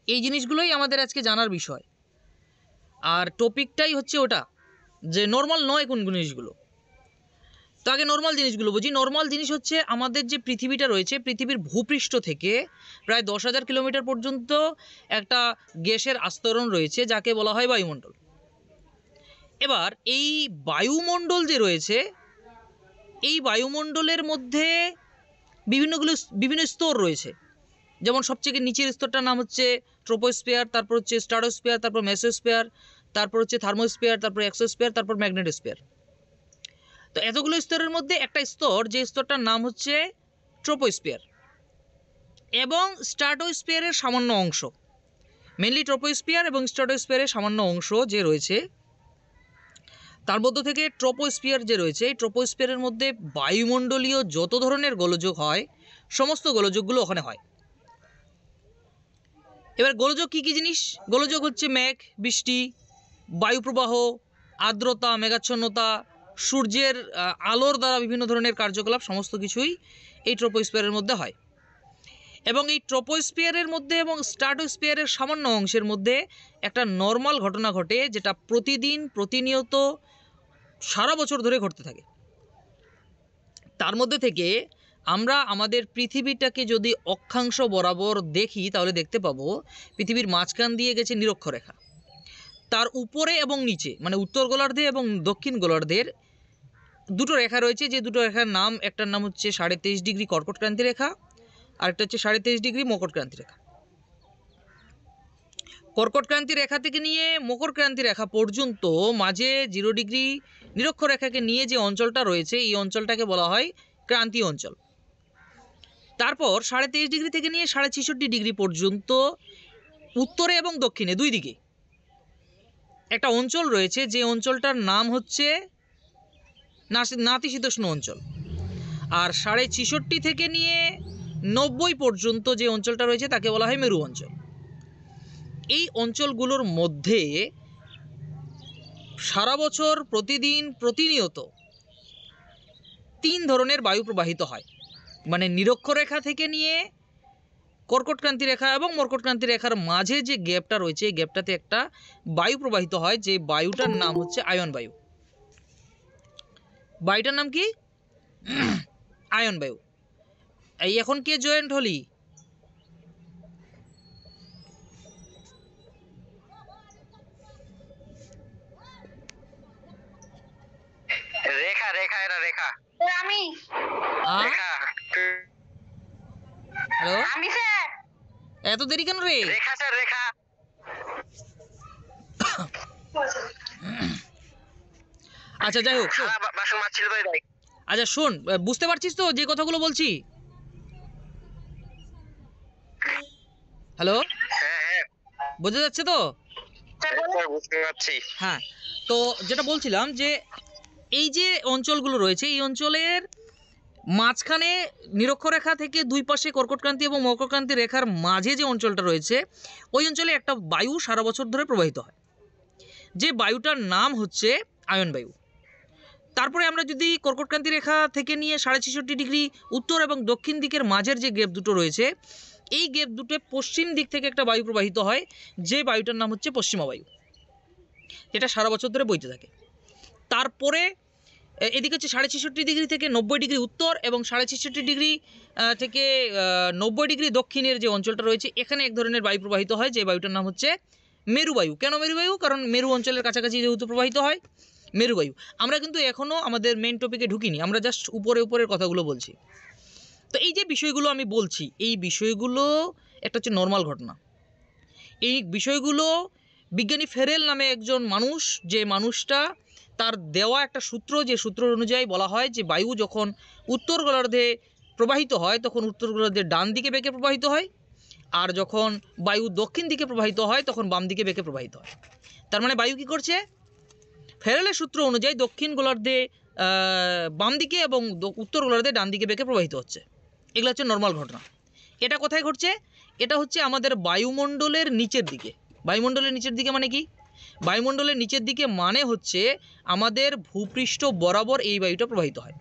এই জিনিসগুলোই আমাদের আজকে জানার বিষয়। আর টপিকটাই হচ্ছে ওটা যে নর্মাল নয় কোন জিনিসগুলো। তো আগে নর্মাল জিনিসগুলো বুঝি। নর্মাল জিনিস হচ্ছে আমাদের যে পৃথিবীটা রয়েছে, পৃথিবীর ভূপৃষ্ঠ থেকে প্রায় 10,000 কিলোমিটার পর্যন্ত একটা গ্যাসের আস্তরণ রয়েছে যাকে বলা হয় বায়ুমণ্ডল। এবার এই বায়ুমণ্ডল যে রয়েছে, এই বায়ুমণ্ডলের মধ্যে বিভিন্ন স্তর রয়েছে। যেমন সবচেয়ে নিচের স্তরটার নাম হচ্ছে ট্রোপোস্ফিয়ার, তারপর হচ্ছে স্ট্রাটোস্ফিয়ার, তারপর মেসোস্ফিয়ার, তারপর হচ্ছে থার্মোস্ফিয়ার, তারপর এক্সোস্ফিয়ার, তারপর ম্যাগনেটোস্ফিয়ার। তো এতগুলো স্তরের মধ্যে একটা স্তর, যে স্তরটার নাম হচ্ছে ট্রোপোস্ফিয়ার এবং স্ট্রাটোস্ফিয়ারের সামান্য অংশ। মেনলি ট্রোপোস্ফিয়ার এবং স্ট্রাটোস্ফিয়ারের সামান্য অংশ যে রয়েছে, তার মধ্য থেকে ট্রোপোস্ফিয়ার যে রয়েছে, এই ট্রোপোস্ফিয়ারের মধ্যে বায়ুমণ্ডলীয় যত ধরনের গোলযোগ হয় সমস্ত গোলযোগগুলো ওখানে হয়। এবার গোলযোগ কী কী জিনিস? গোলযোগ হচ্ছে মেঘ, বৃষ্টি, বায়ুপ্রবাহ, আর্দ্রতা, মেঘাচ্ছন্নতা, সূর্যের আলোর দ্বারা বিভিন্ন ধরনের কার্যকলাপ, সমস্ত কিছুই এই ট্রোপোস্ফিয়ারের মধ্যে হয়। এবং এই ট্রোপোস্ফিয়ারের মধ্যে এবং স্ট্রাটোস্ফিয়ারের সামান্য অংশের মধ্যে একটা নর্মাল ঘটনা ঘটে, যেটা প্রতিদিন প্রতিনিয়ত সারা বছর ধরে ঘটতে থাকে। তার মধ্যে থেকে আমরা আমাদের পৃথিবীটাকে যদি অক্ষাংশ বরাবর দেখি তাহলে দেখতে পাবো পৃথিবীর মাঝখান দিয়ে গেছে নিরক্ষরেখা। তার উপরে এবং নিচে মানে উত্তর গোলার্ধে এবং দক্ষিণ গোলার্ধের দুটো রেখা রয়েছে, যে দুটো রেখার নাম, একটার নাম হচ্ছে 23.5 ডিগ্রি কর্কটক্রান্তি রেখা, আরেকটা হচ্ছে 23.5 ডিগ্রি মকরক্রান্তি রেখা। কর্কটক্রান্তি রেখা থেকে নিয়ে মকরক্রান্তি রেখা পর্যন্ত মাঝে 0 ডিগ্রি নিরক্ষরেখাকে নিয়ে যে অঞ্চলটা রয়েছে, এই অঞ্চলটাকে বলা হয় ক্রান্তীয় অঞ্চল। তারপর 23.5 ডিগ্রি থেকে নিয়ে 66.5 ডিগ্রি পর্যন্ত উত্তরে এবং দক্ষিণে দুই দিকে একটা অঞ্চল রয়েছে, যে অঞ্চলটার নাম হচ্ছে নাতিশীতোষ্ণ অঞ্চল। আর 66.5 থেকে নিয়ে 90 পর্যন্ত যে অঞ্চলটা রয়েছে তাকে বলা হয় মেরু অঞ্চল। এই অঞ্চলগুলোর মধ্যে সারা বছর প্রতিদিন প্রতিনিয়ত 3 ধরনের বায়ু প্রবাহিত হয়। মানে নিরক্ষরেখা থেকে নিয়ে কর্কটক্রান্তি রেখা এবং মকরক্রান্তি রেখার মাঝে যে গ্যাপটা রয়েছে, এই গ্যাপটাতে একটা বায়ু প্রবাহিত হয়, যে বায়ুটার নাম হচ্ছে আয়ন বায়ু। বায়ুটার নাম কি? আয়ন বায়ু। এই এখন কে জয়েন্ট হলি? রেখা রেখা এরা রেখা আমি রেখা। হ্যালো, আমি স্যার। এত দেরি কেন রে? রেখা স্যার রেখা। আচ্ছা যাই হোক, বাসন মাজছিল তো তাই। আচ্ছা শোন, বুঝতে পারছিস তো যে কথাগুলো বলছি? হ্যালো, হ্যাঁ হ্যাঁ বোঝা যাচ্ছে তো? বুঝতে পারছি। হ্যাঁ, তো যেটা বলছিলাম যে এই যে অঞ্চলগুলো রয়েছে, এই অঞ্চলের মাঝখানে নিরক্ষরেখা থেকে দুই পাশে কর্কটক্রান্তি এবং মকরক্রান্তি রেখার মাঝে যে অঞ্চলটা রয়েছে, ওই অঞ্চলে একটা বায়ু সারা বছর ধরে প্রবাহিত হয়, যে বায়ুটার নাম হচ্ছে আয়ন বায়ু। তারপরে আমরা যদি কর্কটক্রান্তি রেখা থেকে নিয়ে 66.5 ডিগ্রি উত্তর এবং দক্ষিণ দিকের মাঝের যে গ্যাপ দুটো রয়েছে, এই গ্যাপ দুটো পশ্চিম দিক থেকে একটা বায়ু প্রবাহিত হয়, যে বায়ুটার নাম হচ্ছে পশ্চিমা বায়ু, যেটা সারা বছর ধরে বইতে থাকে। তারপরে এদিকে হচ্ছে 66.5 ডিগ্রি থেকে 90 ডিগ্রি উত্তর এবং 66.5 ডিগ্রি থেকে 90 ডিগ্রি দক্ষিণের যে অঞ্চলটা রয়েছে, এখানে এক ধরনের বায়ু প্রবাহিত হয়, যে বায়ুটার নাম হচ্ছে মেরুবায়ু। কেন মেরুবায়ু? কারণ মেরু অঞ্চলের কাছাকাছি যেহেতু প্রবাহিত হয় মেরুবায়ু। আমরা কিন্তু এখনও আমাদের মেন টপিকে ঢুকিনি, আমরা জাস্ট উপরের কথাগুলো বলছি। তো এই যে বিষয়গুলো আমি বলছি, এই বিষয়গুলো একটা হচ্ছে নর্মাল ঘটনা। এই বিষয়গুলো বিজ্ঞানী ফেরেল নামে একজন মানুষ, যে মানুষটা তার দেওয়া একটা সূত্র, যে সূত্র অনুযায়ী বলা হয় যে বায়ু যখন উত্তর গোলার্ধে প্রবাহিত হয় তখন উত্তর গোলার্ধের ডান দিকে বেঁকে প্রবাহিত হয়, আর যখন বায়ু দক্ষিণ দিকে প্রবাহিত হয় তখন বাম দিকে বেঁকে প্রবাহিত হয়। তার মানে বায়ু কী করছে? ফেরেলের সূত্র অনুযায়ী দক্ষিণ গোলার্ধে বাম দিকে এবং উত্তর গোলার্ধে ডান দিকে বেঁকে প্রবাহিত হচ্ছে। এগুলো হচ্ছে নর্মাল ঘটনা। এটা কোথায় ঘটছে? এটা হচ্ছে আমাদের বায়ুমণ্ডলের নিচের দিকে। বায়ুমণ্ডলের নিচের দিকে মানে কি? বায়ুমণ্ডলের নিচের দিকে মানে হচ্ছে আমাদের ভূপৃষ্ঠ বরাবর এই বায়ুটা প্রবাহিত হয়।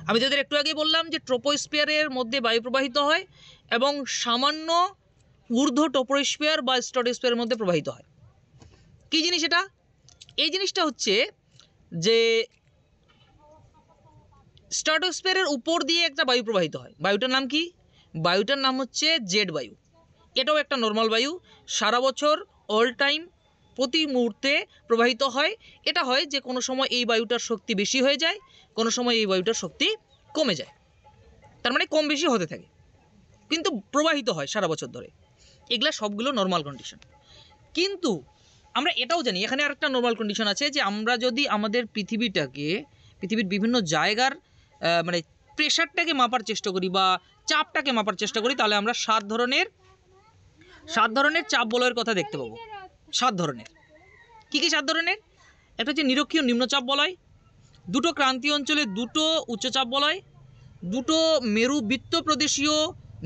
আমি তাদের একটু আগে বললাম যে ট্রোপোস্ফিয়ারের মধ্যে বায়ু প্রবাহিত হয় এবং সামান্য ঊর্ধ্ব ট্রপোস্ফিয়ার বা স্ট্র্যাটোস্ফিয়ারের মধ্যে প্রবাহিত হয়। কী জিনিস এটা? এই জিনিসটা হচ্ছে যে স্ট্র্যাটোস্ফিয়ারের উপর দিয়ে একটা বায়ু প্রবাহিত হয়। বায়ুটার নাম কি? বায়ুটার নাম হচ্ছে জেট বায়ু। এটাও একটা নর্মাল বায়ু, সারা বছর অল টাইম প্রতি মুহূর্তে প্রবাহিত হয়। এটা হয় যে কোনো সময় এই বায়ুটার শক্তি বেশি হয়ে যায়, কোনো সময় এই বায়ুটার শক্তি কমে যায়, তার মানে কম বেশি হতে থাকে, কিন্তু প্রবাহিত হয় সারা বছর ধরে। এগুলা সবগুলো নর্মাল কন্ডিশন। কিন্তু আমরা এটাও জানি এখানে আরেকটা নর্মাল কন্ডিশন আছে, যে আমরা যদি আমাদের পৃথিবীর বিভিন্ন জায়গার মানে প্রেশারটাকে মাপার চেষ্টা করি বা চাপটাকে মাপার চেষ্টা করি, তাহলে আমরা সাত ধরনের চাপ বলয়ের কথা দেখতে পাবো। 7 ধরনের। কী কী 7 ধরনের? একটা হচ্ছে নিরক্ষীয় নিম্নচাপ বলয়, দুটো ক্রান্তীয় অঞ্চলে দুটো উচ্চচাপ বলয়, দুটো মেরু বৃত্ত প্রদেশীয়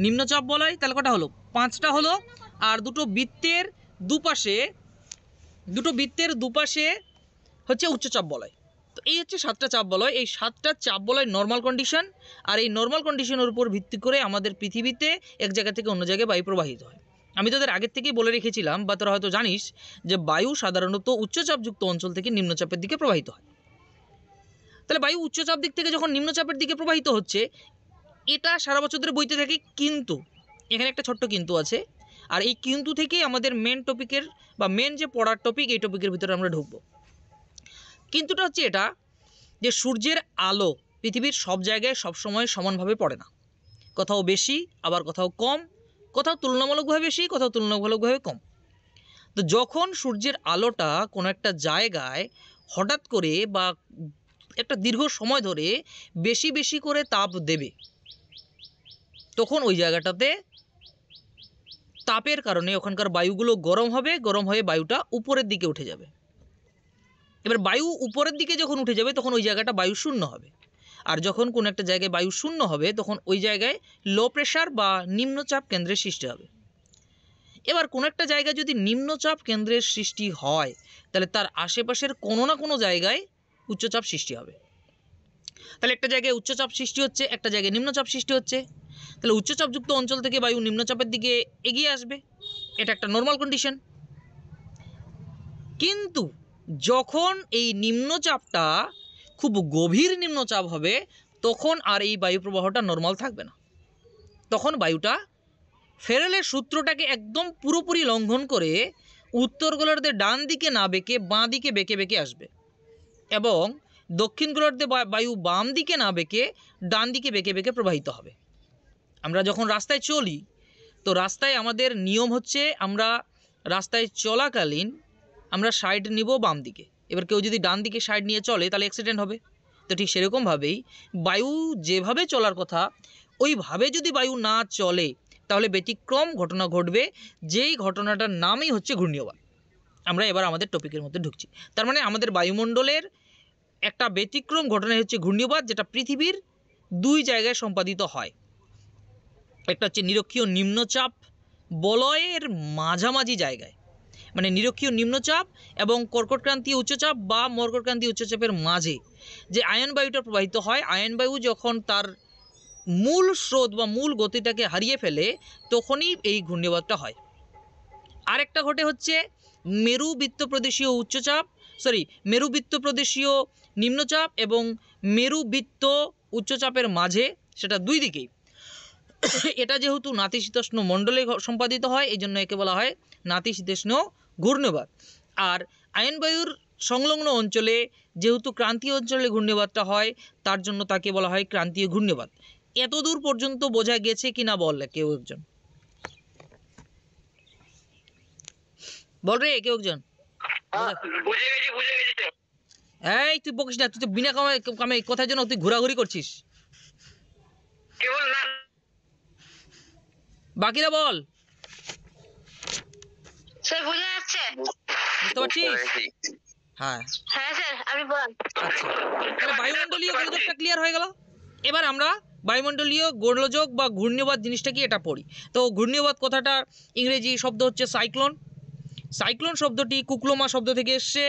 নিম্নচাপ বলয়, তাহলে কটা হলো? 5টা হলো। আর দুটো বৃত্তের দুপাশে হচ্ছে উচ্চচাপ বলয়। তো এই হচ্ছে 7টা চাপ বলয়। এই 7টা চাপ বলয় নর্মাল কন্ডিশন, আর এই নর্মাল কন্ডিশনের উপর ভিত্তি করে আমাদের পৃথিবীতে এক জায়গা থেকে অন্য জায়গায় বায়ু প্রবাহিত হয়। আমি তোদের আগের থেকেই বলে রেখেছিলাম, বা তোরা হয়তো জানিস, যে বায়ু সাধারণত উচ্চচাপযুক্ত অঞ্চল থেকে নিম্নচাপের দিকে প্রবাহিত হয়। তাহলে বায়ু উচ্চচাপ দিক থেকে যখন নিম্নচাপের দিকে প্রবাহিত হচ্ছে, এটা সারা বছর ধরে বইতে থাকে। কিন্তু এখানে একটা ছোট্ট কিন্তু আছে, আর এই কিন্তু থেকেই আমাদের মেন টপিকের বা মেন যে পড়ার টপিক, এই টপিকের ভিতরে আমরা ঢুকবো। কিন্তুটা হচ্ছে এটা, যে সূর্যের আলো পৃথিবীর সব জায়গায় সবসময় সমানভাবে পড়ে না। কোথাও বেশি, আবার কোথাও কম, কোথাও তুলনামূলকভাবে বেশি, কোথাও তুলনামূলকভাবে কম। তো যখন সূর্যের আলোটা কোনো একটা জায়গায় হঠাৎ করে বা একটা দীর্ঘ সময় ধরে বেশি বেশি করে তাপ দেবে, তখন ওই জায়গাটাতে তাপের কারণে ওখানকার বায়ুগুলো গরম হবে, গরম হয়ে বায়ুটা উপরের দিকে উঠে যাবে। এবার বায়ু উপরের দিকে যখন উঠে যাবে, তখন ওই জায়গাটা বায়ু শূন্য হবে। আর যখন কোনো একটা জায়গায় বায়ু শূন্য হবে, তখন ওই জায়গায় লো প্রেশার বা নিম্নচাপ কেন্দ্রের সৃষ্টি হবে। এবার কোনো একটা জায়গায় যদি নিম্নচাপ কেন্দ্রের সৃষ্টি হয়, তাহলে তার আশেপাশের কোনো না কোনো জায়গায় উচ্চচাপ সৃষ্টি হবে। তাহলে একটা জায়গায় উচ্চচাপ সৃষ্টি হচ্ছে, একটা জায়গায় নিম্নচাপ সৃষ্টি হচ্ছে, তাহলে উচ্চচাপযুক্ত অঞ্চল থেকে বায়ু নিম্নচাপের দিকে এগিয়ে আসবে। এটা একটা নর্মাল কন্ডিশন। কিন্তু যখন এই নিম্নচাপটা খুব গভীর নিম্নচাপ হবে, তখন আর এই বায়ু প্রবাহটা নর্মাল থাকবে না। তখন বায়ুটা ফেরেলের সূত্রটাকে একদম পুরোপুরি লঙ্ঘন করে উত্তর গোলার্ধের ডান দিকে না বেঁকে বাঁ দিকে বেঁকে বেঁকে আসবে, এবং দক্ষিণ গোলার্ধে বায়ু বাম দিকে না বেঁকে ডান দিকে বেঁকে বেঁকে প্রবাহিত হবে। আমরা যখন রাস্তায় চলি, তো রাস্তায় আমাদের নিয়ম হচ্ছে, আমরা রাস্তায় চলাকালীন আমরা সাইড নিব বাম দিকে। এবার কেউ যদি ডান দিকে সাইড নিয়ে চলে, তাহলে অ্যাক্সিডেন্ট হবে। তো ঠিক সেরকমভাবেই বায়ু যেভাবে চলার কথা, ওইভাবে যদি বায়ু না চলে, তাহলে ব্যতিক্রম ঘটনা ঘটবে, যেই ঘটনাটার নামই হচ্ছে ঘূর্ণিবাত। আমরা এবার আমাদের টপিকের মধ্যে ঢুকছি। তার মানে আমাদের বায়ুমণ্ডলের একটা ব্যতিক্রম ঘটনা হচ্ছে ঘূর্ণিবাত, যেটা পৃথিবীর 2 জায়গায় সম্পাদিত হয়। একটা হচ্ছে নিরক্ষীয় নিম্নচাপ বলয়ের মাঝামাঝি জায়গায়, মানে নিরক্ষীয় নিম্নচাপ এবং কর্কটক্রান্তীয় উচ্চচাপ বা মকরক্রান্তীয় উচ্চচাপের মাঝে যে আয়ন বায়ুটা প্রবাহিত হয়, আয়ন বায়ু যখন তার মূল স্রোত বা মূল গতিটাকে হারিয়ে ফেলে, তখনই এই ঘূর্ণিবাতটা হয়। আরেকটা ঘটে হচ্ছে মেরুবৃত্ত প্রদেশীয় নিম্নচাপ এবং মেরুবৃত্ত উচ্চচাপের মাঝে, সেটা 2 দিকেই। এটা যেহেতু নাতিশীতোষ্ণ মণ্ডলে সম্পাদিত হয়, এই জন্য একে বলা হয় নাতিশীতোষ্ণ ঘূর্ণিবাত। আর আয়ন বায়ুর সংলগ্ন অঞ্চলে যেহেতু ক্রান্তীয় অঞ্চলে ঘূর্ণিবাতটা হয়, তার জন্য তাকে বলা হয় ক্রান্তীয় ঘূর্ণিবাত। এতদূর পর্যন্ত বোঝা গেছে কিনা বল কেউ একজন, বল রে কেউ একজন। বুঝে গেছি তো। এই তুই বকিস না, তুই তো বিনা কামে কোথায় যেন তুই ঘোরাঘুরি করছিস। কেবল না, বাকিরা বল, স্যার বোঝা যাচ্ছে? বুঝতে পারছিস? হ্যাঁ হ্যাঁ স্যার, আপনি বলেন। আচ্ছা, তাহলে বায়ুমণ্ডলীয় গোলযোগটা ক্লিয়ার হয়ে গেল। এবার আমরা বায়ুমণ্ডলীয় গোলযোগ বা ঘূর্ণিবাত জিনিসটা কি এটা পড়ি। তো ঘূর্ণিবাত কথাটা ইংরেজি শব্দ হচ্ছে সাইক্লোন। সাইক্লোন শব্দটি কুকলোমা শব্দ থেকে এসছে,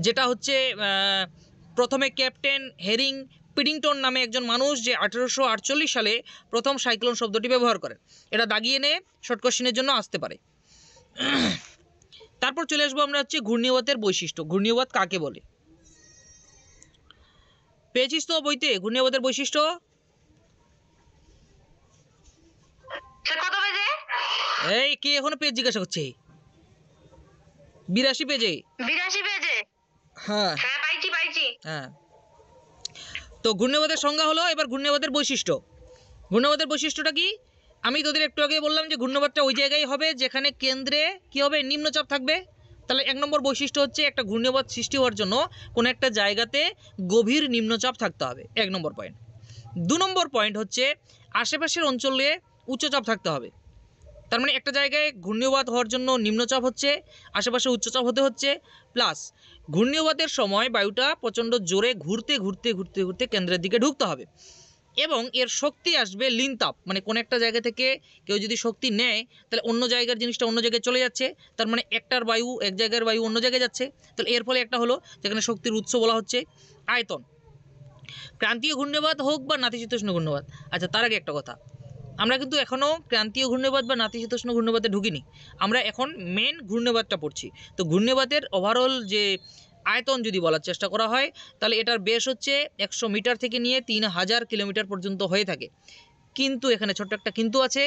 যেটা হচ্ছে প্রথমে ক্যাপ্টেন হেরিং পিডিংটন নামে একজন মানুষ, যে 1848 সালে প্রথম সাইক্লোন শব্দটি ব্যবহার করেন। এটা দাগিয়ে নে, শর্ট কোশ্চেনের জন্য আসতে পারে। তারপর চলে আসবো আমরা হচ্ছে ঘূর্ণিবাতের বৈশিষ্ট্য। ঘূর্ণিবাত কাকে বলে? পেয়েছিস তো বইতে ঘূর্ণিবাতের বৈশিষ্ট্য? স্যার কত পেজে? এই কে এখনো পেজ জিজ্ঞাসা করছে? 82 পেজে। 82 পেজে? হ্যাঁ হ্যাঁ পাইছি। হ্যাঁ। তো ঘূর্ণিবাতের সংজ্ঞা হলো, এবার ঘূর্ণিবাতের বৈশিষ্ট্য। ঘূর্ণিবাতের বৈশিষ্ট্যটা কি? আমি তোদের একটু আগে বললাম যে ঘূর্ণিবাতটা ওই জায়গায় হবে যেখানে কেন্দ্রে কি হবে, নিম্নচাপ থাকবে। তাহলে 1 নম্বর বৈশিষ্ট্য হচ্ছে একটা ঘূর্ণিবাত সৃষ্টি হওয়ার জন্য কোনো একটা জায়গাতে গভীর নিম্নচাপ থাকতে হবে, 1 নম্বর পয়েন্ট। 2 নম্বর পয়েন্ট হচ্ছে আশেপাশের অঞ্চলে উচ্চচাপ থাকতে হবে। তার মানে একটা জায়গায় ঘূর্ণিবাত হওয়ার জন্য নিম্নচাপ হচ্ছে, আশেপাশে উচ্চচাপ হতে হচ্ছে, প্লাস ঘূর্ণিবাতের সময় বায়ুটা প্রচণ্ড জোরে ঘুরতে ঘুরতে ঘুরতে ঘুরতে কেন্দ্রের দিকে ঢুকতে হবে, এবং এর শক্তি আসবে লিনতাপ। মানে কোনো একটা জায়গা থেকে কেউ যদি শক্তি নেয় তাহলে অন্য জায়গার জিনিসটা অন্য জায়গায় চলে যাচ্ছে, তার মানে একটার বায়ু এক জায়গার বায়ু অন্য জায়গায় যাচ্ছে। তাহলে এর ফলে একটা হলো যেখানে শক্তির উৎস বলা হচ্ছে আয়তন। ক্রান্তীয় ঘূর্ণিবাত হোক বা নাতিশীতোষ্ণ ঘূর্ণিবাত। আচ্ছা, তার আগে একটা কথা, আমরা কিন্তু এখনও ক্রান্তীয় ঘূর্ণিবাত বা নাতিশীতোষ্ণ ঘূর্ণিবাতে ঢুকিনি, আমরা এখন মেন ঘূর্ণিবাতটা পড়ছি। তো ঘূর্ণিবাতের ওভারঅল যে আয়তন যদি বলার চেষ্টা করা হয় তাহলে এটার বেশ হচ্ছে 100 মিটার থেকে নিয়ে 3000 কিলোমিটার পর্যন্ত হয়ে থাকে। কিন্তু এখানে ছোট্ট একটা কিন্তু আছে,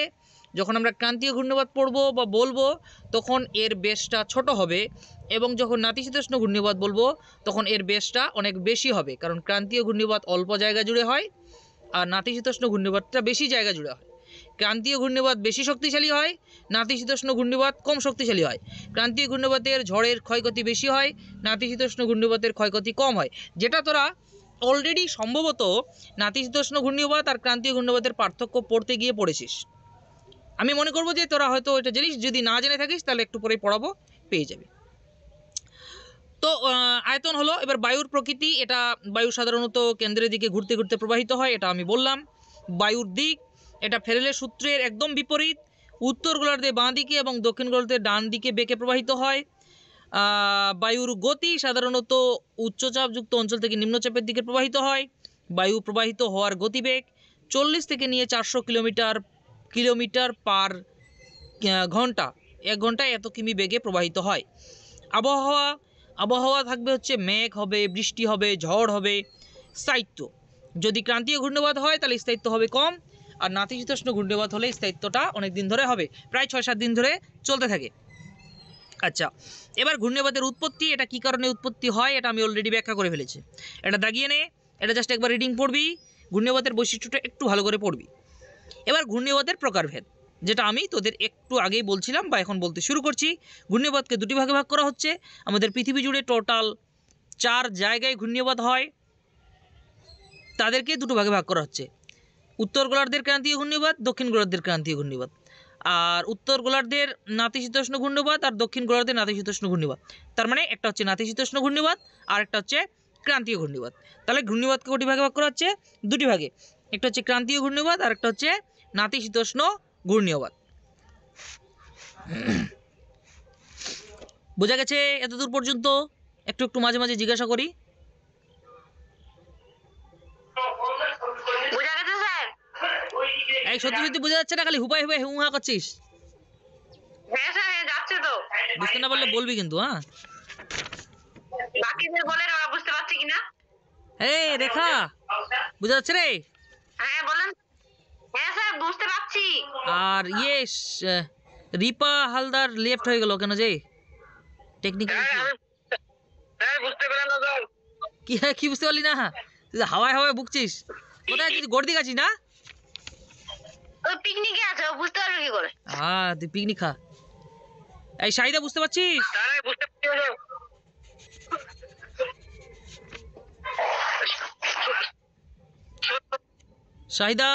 যখন আমরা ক্রান্তীয় ঘূর্ণিবাত পড়বো বা বলবো তখন এর বেশটা ছোট হবে, এবং যখন নাতিশীতোষ্ণ ঘূর্ণিবাত বলবো তখন এর বেশটা অনেক বেশি হবে, কারণ ক্রান্তীয় ঘূর্ণিবাত অল্প জায়গা জুড়ে হয় আর নাতিশীতোষ্ণ ঘূর্ণিবাতটা বেশি জায়গা জুড়ে হয়। ক্রান্তীয় ঘূর্ণিবাত বেশি শক্তিশালী হয়, নাতিশীতোষ্ণ ঘূর্ণিবাত কম শক্তিশালী হয়। ক্রান্তীয় ঘূর্ণিবাতের ঝড়ের ক্ষয়ক্ষতি বেশি হয়, নাতিশীতোষ্ণ ঘূর্ণিবাতের ক্ষয়ক্ষতি কম হয়। যেটা তোরা অলরেডি সম্ভবত নাতিশীতোষ্ণ ঘূর্ণিবাত আর ক্রান্তীয় ঘূর্ণিবাতের পার্থক্য পড়তে গিয়ে পড়েছিস। আমি মনে করবো যে তোরা হয়তো এটা জানিস, যদি না জেনে থাকিস তাহলে একটু পরেই পড়াবো, পেয়ে যাবে। তো আয়তন হলো। এবার বায়ুর প্রকৃতি, এটা বায়ু সাধারণত কেন্দ্রের দিকে ঘুরতে ঘুরতে প্রবাহিত হয়, এটা আমি বললাম। বায়ুর দিক, এটা ফেরেলের সূত্রের একদম বিপরীত, উত্তর গোলার্ধে বাঁ দিকে এবং দক্ষিণ গোলার্ধে ডান দিকে বেঁকে প্রবাহিত হয়। বায়ুর গতি সাধারণত উচ্চচাপযুক্ত অঞ্চল থেকে নিম্নচাপের দিকে প্রবাহিত হয়। বায়ু প্রবাহিত হওয়ার গতিবেগ 40 থেকে নিয়ে 400 কিলোমিটার পার ঘন্টা, 1 ঘন্টায় এত কিমি বেগে প্রবাহিত হয়। আবহাওয়া থাকবে হচ্ছে মেঘ হবে, বৃষ্টি হবে, ঝড় হবে। স্থায়িত্ব, যদি ক্রান্তীয় ঘূর্ণিবাত হয় তাহলে স্থায়িত্ব হবে কম, আর নাতিশীতোষ্ণ ঘূর্ণিবাত হলে স্থায়িত্বটা অনেক দিন ধরে হবে, প্রায় 6-7 দিন ধরে চলতে থাকে। আচ্ছা, এবার ঘূর্ণিবাতের উৎপত্তি, এটা কী কারণে উৎপত্তি হয় এটা আমি অলরেডি ব্যাখ্যা করে ফেলেছি, এটা দাগিয়ে নে, এটা জাস্ট একবার রিডিং পড়বি, ঘূর্ণিবাতের বৈশিষ্ট্যটা একটু ভালো করে পড়বি। এবার ঘূর্ণিবাতের প্রকারভেদ, যেটা আমি তোদের একটু আগেই বলছিলাম বা এখন বলতে শুরু করছি। ঘূর্ণিবাতকে দুটি ভাগে ভাগ করা হচ্ছে। আমাদের পৃথিবী জুড়ে টোটাল 4 জায়গায় ঘূর্ণিবাত হয়, তাদেরকে দুটো ভাগে ভাগ করা হচ্ছে। উত্তর গোলার্ধের ক্রান্তীয় ঘূর্ণিবাত, দক্ষিণ গোলার্ধের ক্রান্তীয় ঘূর্ণিবাত। আর উত্তর গোলার্ধের নাতিশীতোষ্ণ ঘূর্ণিবাত আর দক্ষিণ গোলার্ধের নাতিশীতোষ্ণ ঘূর্ণিবাত। তার মানে একটা হচ্ছে নাতিশীতোষ্ণ ঘূর্ণিবাত আর একটা হচ্ছে ক্রান্তীয় ঘূর্ণিবাত। তাহলে ঘূর্ণিবাতকে কটি ভাগে ভাগ করা হচ্ছে? দুটি ভাগে, একটা হচ্ছে ক্রান্তীয় ঘূর্ণিবাত আর একটা হচ্ছে নাতিশীতোষ্ণ ঘূর্ণিবাত। বোঝা গেছে এতদূর পর্যন্ত? একটু একটু মাঝে মাঝে জিজ্ঞাসা করি। বুঝা গেছে স্যার? এই সত্যি সত্যি বোঝা যাচ্ছে না, খালি হুপাই হুপাই হুহা করছিস? হ্যাঁ স্যার, যাচ্ছে তো। বুঝতে না পারলে বলবি কিন্তু, হ্যাঁ? বাকিদের বলেন ওরা বুঝতে পারছে কিনা। এই রেখা, বুঝা যাচ্ছে রে? হ্যাঁ বলেন। হ্যাঁ স্যার বুঝতে পারছি। আর রিপা হালদার লেফট হয়ে গেল কেন যে? টেকনিক্যাল বুঝতে পারলাম না স্যার। কি বুঝতে পারলি না? তুই হাওয়ায় হাওয়ায় বুকছিস কোথায়? তুই গড়দি গাছি না? ও পিকনিকে আছে, ও বুঝতে পারবে কি করে? তুই পিকনিক খা। এই শাহিদা, বুঝতে পারছিস? স্যার বুঝতে পারছি। শাহিদা,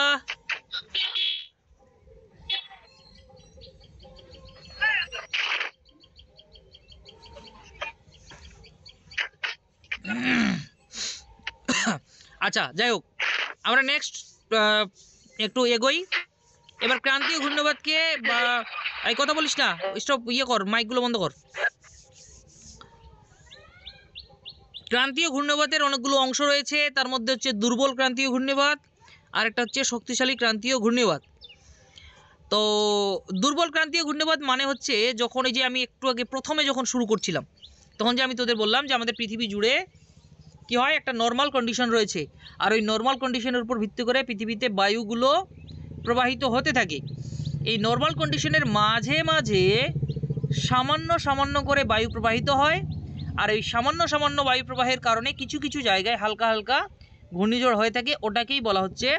আচ্ছা যাই হোক, আমরা নেক্সট একটু এগোই। এবার ক্রান্তীয় ঘূর্ণিবাতকে বা এই কথা বলিস না, স্টপ, ইয়ে কর, মাইকগুলো বন্ধ কর। ক্রান্তীয় ঘূর্ণিবাতের অনেকগুলো অংশ রয়েছে, তার মধ্যে হচ্ছে দুর্বল ক্রান্তীয় ঘূর্ণিবাত আর একটা হচ্ছে শক্তিশালী ক্রান্তীয় ঘূর্ণিবাত। তো দুর্বল ক্রান্তীয় ঘূর্ণিবাত মানে হচ্ছে যখন এই যে আমি একটু আগে প্রথমে যখন শুরু করছিলাম তখন যে আমি তোদের বললাম যে আমাদের পৃথিবী জুড়ে কি হয়, একটা নর্মাল কন্ডিশন রয়েছে, আর ওই নর্মাল কন্ডিশনের উপর ভিত্তি করে পৃথিবীতে বায়ুগুলো প্রবাহিত হতে থাকে। এই নর্মাল কন্ডিশনের মাঝে মাঝে সামান্য সামান্য করে বায়ু প্রবাহিত হয়, আর এই সামান্য সামান্য বায়ু প্রবাহের কারণে কিছু কিছু জায়গায় হালকা হালকা ঘূর্ণিঝড় হয়ে থাকে, ওটাকেই বলা হচ্ছে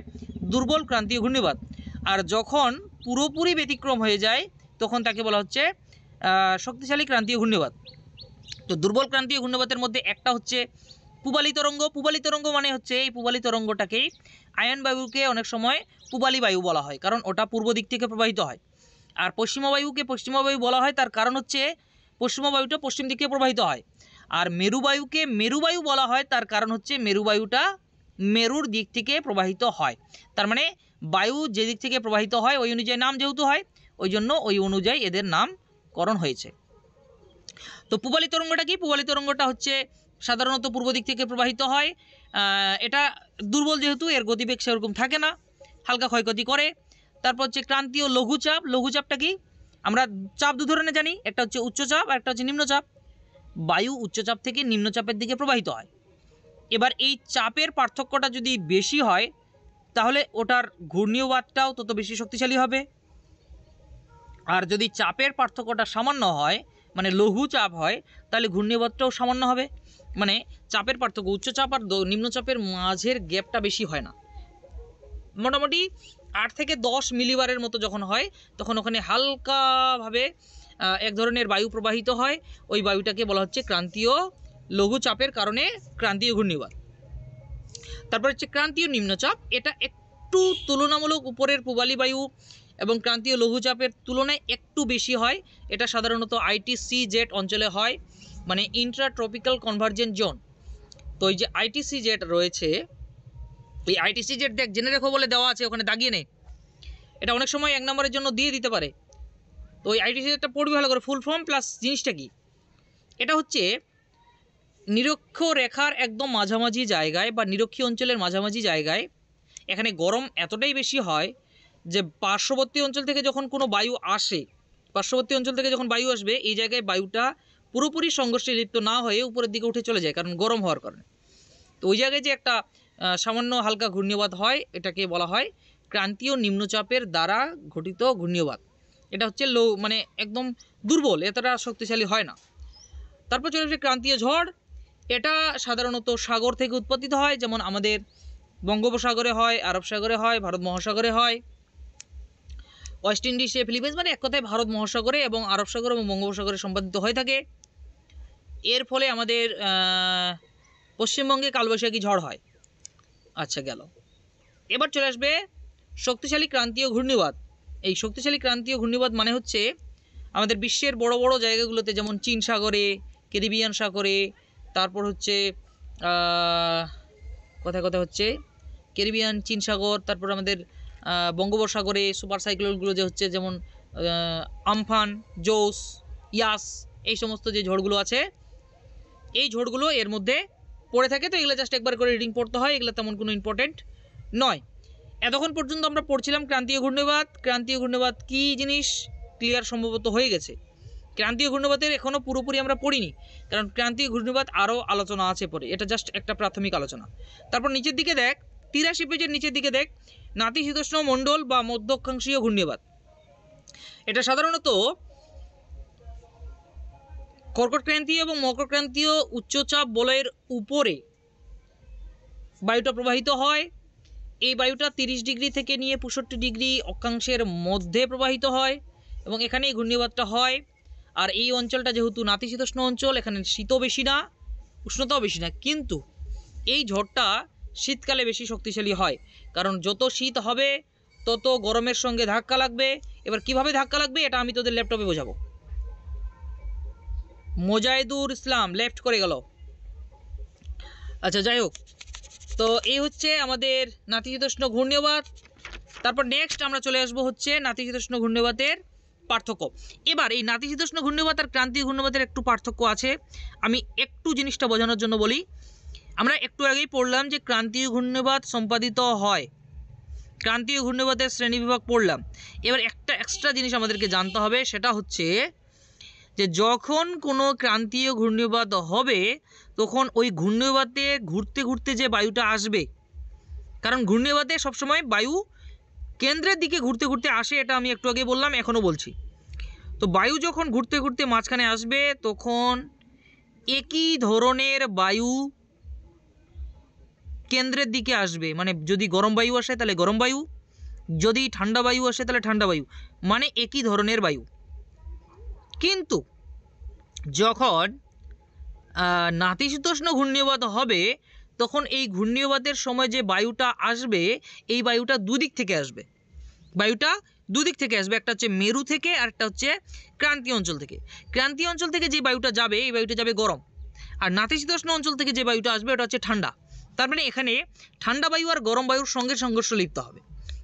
দুর্বল ক্রান্তীয় ঘূর্ণিবাত। আর যখন পুরোপুরি ব্যতিক্রম হয়ে যায় তখন তাকে বলা হচ্ছে শক্তিশালী ক্রান্তীয় ঘূর্ণিবাত। তো দুর্বল ক্রান্তীয় ঘূর্ণিবাতের মধ্যে একটা হচ্ছে পূবালী তরঙ্গ। পূবালী তরঙ্গ মানে হচ্ছে এই পূবালী তরঙ্গটাকেই আয়ন বায়ুকে অনেক সময় পূবালী বায়ু বলা হয়, কারণ ওটা পূর্ব দিক থেকে প্রবাহিত হয়। আর পশ্চিমা বায়ুকে পশ্চিমা বায়ু বলা হয়, তার কারণ হচ্ছে পশ্চিমা বায়ুটা পশ্চিম দিকে প্রবাহিত হয়। আর মেরুবায়ুকে মেরুবায়ু বলা হয়, তার কারণ হচ্ছে মেরুবায়ুটা মেরুর দিক থেকে প্রবাহিত হয়। তার মানে বায়ু যে দিক থেকে প্রবাহিত হয় ওই অনুযায়ী নাম যেহেতু হয়, ওই জন্য ওই অনুযায়ী এদের নামকরণ হয়েছে। তো পূবালী তরঙ্গটা কি? পূবালী তরঙ্গটা হচ্ছে সাধারণত পূর্ব দিক থেকে প্রবাহিত হয়। এটা দুর্বল যেহেতু এর গতিবেগ সেরকম থাকে না, হালকা ক্ষয়ক্ষতি করে। তারপর হচ্ছে ক্রান্তীয় লঘুচাপ। লঘুচাপটা কি? আমরা চাপ দু ধরনের জানি, একটা হচ্ছে উচ্চচাপ আর একটা হচ্ছে নিম্নচাপ। বায়ু উচ্চচাপ থেকে নিম্নচাপের দিকে প্রবাহিত হয়। এবার এই চাপের পার্থক্যটা যদি বেশি হয় তাহলে ওটার ঘূর্ণিবাতটাও তত বেশি শক্তিশালী হবে। আর যদি চাপের পার্থক্যটা সামান্য হয়, মানে লঘু চাপ হয়, তাহলে ঘূর্ণিবাতটাও সামান্য হবে। মানে চাপের পার্থক্য উচ্চচাপ আর নিম্নচাপের মাঝের গ্যাপটা বেশি হয় না, মোটামুটি 8 থেকে 10 মিলিবারের মতো যখন হয় তখন ওখানে হালকাভাবে এক ধরনের বায়ু প্রবাহিত হয়। ওই বায়ুটাকে বলা হচ্ছে ক্রান্তীয় লঘুচাপের কারণে ক্রান্তীয় ঘূর্ণিবাত। তারপর হচ্ছে ক্রান্তীয় নিম্নচাপ। এটা একটু তুলনামূলক উপরের পূবালী বায়ু এবং ক্রান্তীয় লঘুচাপের তুলনায় একটু বেশি হয়। এটা সাধারণত ITCZ অঞ্চলে হয়, মানে ইন্ট্রা ট্রপিক্যাল কনভার্জেন্ট জোন। তো এই যে ITCZ রয়েছে, এই ITCZ দেখ জেনে রেখো বলে দেওয়া আছে ওখানে, দাগিয়ে নে। এটা অনেক সময় 1 নম্বরের জন্য দিয়ে দিতে পারে। তো ওই ITCZটা পড়বি ভালো করে, ফুল ফর্ম প্লাস জিনিসটা কি। এটা হচ্ছে নিরক্ষরেখার একদম মাঝামাঝি জায়গায় বা নিরক্ষীয় অঞ্চলের মাঝামাঝি জায়গায় এখানে গরম এতটাই বেশি হয় যে পার্শ্ববর্তী অঞ্চল থেকে যখন কোনো বায়ু আসে, পার্শ্ববর্তী অঞ্চল থেকে যখন বায়ু আসবে এই জায়গায় বায়ুটা পুরোপুরি সংঘর্ষে লিপ্ত না হয়ে উপরের দিকে উঠে চলে যায়, কারণ গরম হওয়ার কারণে। তো ওই জায়গায় যে একটা সামান্য হালকা ঘূর্ণিবাত হয়, এটাকে বলা হয় ক্রান্তীয় নিম্নচাপের দ্বারা ঘটিত ঘূর্ণিবাত। এটা হচ্ছে মানে একদম দুর্বল, এতটা শক্তিশালী হয় না। তারপর চলে আসে ক্রান্তীয় ঝড়। এটা সাধারণত সাগর থেকে উৎপত্তিত হয়, যেমন আমাদের বঙ্গোপসাগরে হয়, আরব সাগরে হয়, ভারত মহাসাগরে হয়, ওয়েস্ট ইন্ডিজে, ফিলিপাইন্স, মানে এক কথায় ভারত মহাসাগরে এবং আরব সাগর এবং বঙ্গোপসাগরে সম্পাদিত হয়ে থাকে। এর ফলে আমাদের পশ্চিমবঙ্গে কালবৈশাখী ঝড় হয়। আচ্ছা গেল। এবার চলে আসবে শক্তিশালী ক্রান্তীয় ঘূর্ণিবাত। এই শক্তিশালী ক্রান্তীয় ঘূর্ণিবাত মানে হচ্ছে আমাদের বিশ্বের বড় বড় জায়গাগুলোতে, যেমন চীন সাগরে, ক্যারিবিয়ান সাগরে, তারপর হচ্ছে কোথায় কোথায় হচ্ছে ক্যারিবিয়ান, চীন সাগর, তারপর আমাদের বঙ্গোপসাগরে সুপার সাইক্লোনগুলো যে হচ্ছে, যেমন আমফান, জোস, ইয়াস, এই সমস্ত যে ঝড়গুলো আছে, এই ঝড়গুলো এর মধ্যে পড়ে থাকে। তো এগুলো জাস্ট একবার করে রিডিং পড়তে হয়, এগুলো তেমন কোনো ইম্পর্টেন্ট নয়। এতক্ষণ পর্যন্ত আমরা পড়ছিলাম ক্রান্তীয় ঘূর্ণিবাত। ক্রান্তীয় ঘূর্ণিবাত কী জিনিস ক্লিয়ার সম্ভবত হয়ে গেছে। ক্রান্তীয় ঘূর্ণিবাতের এখনও পুরোপুরি আমরা পড়িনি, কারণ ক্রান্তীয় ঘূর্ণিবাত আরও আলোচনা আছে পরে, এটা জাস্ট একটা প্রাথমিক আলোচনা। তারপর নিচের দিকে দেখ, 83 পেজের নিচের দিকে দেখ, নাতিশীতোষ্ণ মণ্ডল বা মধ্য অক্ষাংশীয় ঘূর্ণিবাত। এটা সাধারণত কর্কটক্রান্তীয় এবং মকরক্রান্তীয় উচ্চচাপ বলয়ের উপরে বায়ুটা প্রবাহিত হয়। এই বায়ুটা 30 ডিগ্রি থেকে নিয়ে 65 ডিগ্রি অক্ষাংশের মধ্যে প্রবাহিত হয় এবং এখানেই ঘূর্ণিবাতটা হয়। আর এই অঞ্চলটা যেহেতু নাতিশীতোষ্ণ অঞ্চল, এখানে শীতও বেশি না, উষ্ণতাও বেশি না, কিন্তু এই ঝড়টা শীতকালে বেশি শক্তিশালী হয়, কারণ যত শীত হবে তত গরমের সঙ্গে ধাক্কা লাগবে। এবার কিভাবে ধাক্কা লাগবে এটা আমি তোদের ল্যাপটপে বোঝাবো। মোজাহিদুর ইসলাম লেফট করে গেল। আচ্ছা যাই হোক, তো এই হচ্ছে আমাদের নাতিশীতোষ্ণ ঘূর্ণিবাত। তারপর নেক্সট আমরা চলে আসবো হচ্ছে নাতিশীতোষ্ণ ঘূর্ণিবাতের পার্থক্য। এবার এই নাতিশীতোষ্ণ ঘূর্ণিবাত আর ক্রান্তীয় ঘূর্ণিবাতের একটু পার্থক্য আছে, আমি একটু জিনিসটা বোঝানোর জন্য বলি। আমরা একটু আগেই পড়লাম যে ক্রান্তীয় ঘূর্ণিবাত সম্পাদিত হয়, ক্রান্তীয় ঘূর্ণিবাতের শ্রেণীবিভাগ পড়লাম। এবার একটা এক্সট্রা জিনিস আমাদেরকে জানতে হবে, সেটা হচ্ছে যে যখন কোনো ক্রান্তীয় ঘূর্ণিবাত হবে তখন ওই ঘূর্ণিবাতে ঘুরতে ঘুরতে যে বায়ুটা আসবে, কারণ ঘূর্ণিবাতে সবসময় বায়ু কেন্দ্রের দিকে ঘুরতে ঘুরতে আসে, এটা আমি একটু আগে বললাম, এখনও বলছি। তো বায়ু যখন ঘুরতে ঘুরতে মাঝখানে আসবে তখন একই ধরনের বায়ু কেন্দ্রের দিকে আসবে, মানে যদি গরম বায়ু আসে তাহলে গরম বায়ু, যদি ঠান্ডা বায়ু আসে তাহলে ঠান্ডা বায়ু, মানে একই ধরনের বায়ু। কিন্তু যখন নাতিশীতোষ্ণ ঘূর্ণিবাত হবে তখন এই ঘূর্ণিবাতের সময় যে বায়ুটা আসবে এই বায়ুটা দুদিক থেকে আসবে, বায়ুটা দুদিক থেকে আসবে, একটা হচ্ছে মেরু থেকে আর একটা হচ্ছে ক্রান্তীয় অঞ্চল থেকে। ক্রান্তীয় অঞ্চল থেকে যে বায়ুটা যাবে এই বায়ুটা যাবে গরম, আর নাতিশীতোষ্ণ অঞ্চল থেকে যে বায়ুটা আসবে ওটা হচ্ছে ঠান্ডা। তার মানে এখানে ঠান্ডা বায়ু আর গরম বায়ুর সঙ্গে সংঘর্ষ লিপ্ত হবে।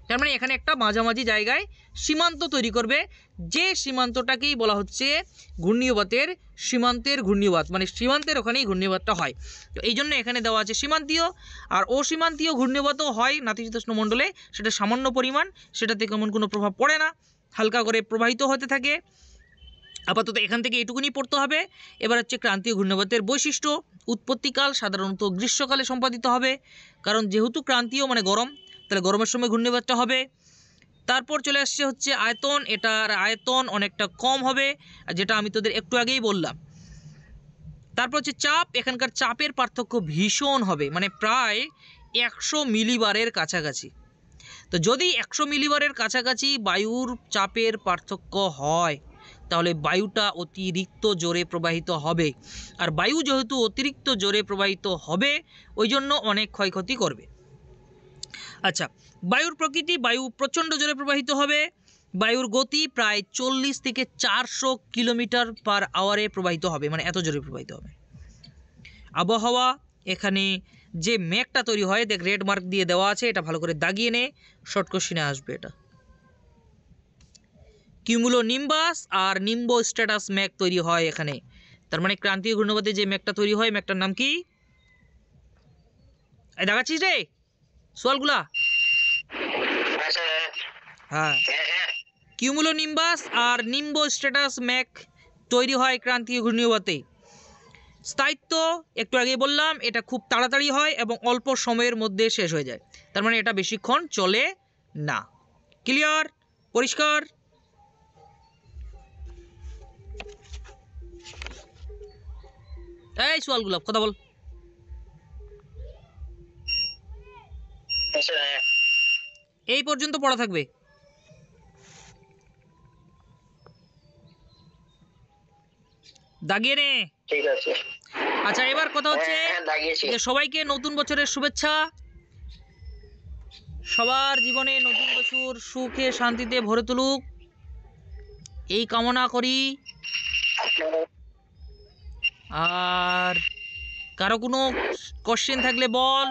তার মানে এখানে একটা মাঝামাঝি জায়গায় সীমান্ত তৈরি করবে, যে সীমান্তটাকেই বলা হচ্ছে ঘূর্ণিবাতের সীমান্তের ঘূর্ণিবাত, মানে সীমান্তের ওখানেই ঘূর্ণিবাতটা হয়। তো এই জন্য এখানে দেওয়া আছে সীমান্তীয়, আর অসীমান্তীয় ঘূর্ণিবাতও হয় নাতিশীতোষ্ণ মণ্ডলে, সেটা সামান্য পরিমাণ, সেটাতে কেমন কোনো প্রভাব পড়ে না, হালকা করে প্রবাহিত হতে থাকে। আপাতত এখান থেকে এটুকুনি পড়তে হবে। এবার হচ্ছে ক্রান্তীয় ঘূর্ণিবাতের বৈশিষ্ট্য। উৎপত্তিকাল সাধারণত গ্রীষ্মকালে সম্পাদিত হবে, কারণ যেহেতু ক্রান্তীয় মানে গরম, তাহলে গরমের সময় ঘূর্ণিবাতটা হবে। তারপর চলে আসছে হচ্ছে আয়তন, এটার আয়তন অনেকটা কম হবে, যেটা আমি তোদের একটু আগেই বললাম। তারপর হচ্ছে চাপ, এখানকার চাপের পার্থক্য ভীষণ হবে, মানে প্রায় 100 মিলিবারের কাছাকাছি। তো যদি 100 মিলিবারের কাছাকাছি বায়ুর চাপের পার্থক্য হয় তাহলে বায়ুটা অতিরিক্ত জোরে প্রবাহিত হবে, আর বায়ু যেহেতু অতিরিক্ত জোরে প্রবাহিত হবে ওই জন্য অনেক ক্ষয়ক্ষতি করবে। আচ্ছা, বায়ুর প্রকৃতি, বায়ু প্রচণ্ড জোরে প্রবাহিত হবে, বায়ুর গতি প্রায় 40 থেকে 400 কিলোমিটার পার আওয়ারে প্রবাহিত হবে, মানে এত জোরে প্রবাহিত হবে। আবহাওয়া, এখানে যে মেঘটা তৈরি হয়, দেখ রেড মার্ক দিয়ে দেওয়া আছে, এটা ভালো করে দাগিয়ে নে, শর্ট কোশ্চিনে আসবে এটা। কিউমুলো নিম্বাস আর নিম্বো স্ট্যাটাস মেঘ তৈরি হয় এখানে, তার মানে ক্রান্তীয় ঘূর্ণিবাতে যে মেঘটা তৈরি হয় মেঘটার নাম কি? এই দেখাচ্ছিস রে সোয়ালগুলা? হ্যাঁ, কিউমুলো নিম্বাস আর নিম্বো স্ট্যাটাস মেঘ তৈরি হয় ক্রান্তীয় ঘূর্ণিবাতে। স্থায়িত্ব একটু আগে বললাম, এটা খুব তাড়াতাড়ি হয় এবং অল্প সময়ের মধ্যে শেষ হয়ে যায়, তার মানে এটা বেশিক্ষণ চলে না। ক্লিয়ার? পরিষ্কার? এই সোয়াল গুলাব কথা বল। এই পর্যন্ত পড়া থাকবে। দাগিয়ে নে। ঠিক আছে। আচ্ছা, এবার কথা হচ্ছে যে সবাইকে নতুন বছরের শুভেচ্ছা। সবার জীবনে নতুন বছর সুখে শান্তিতে ভরে তুলুক এই কামনা করি। আর কারো কোনো কোশ্চেন থাকলে বল।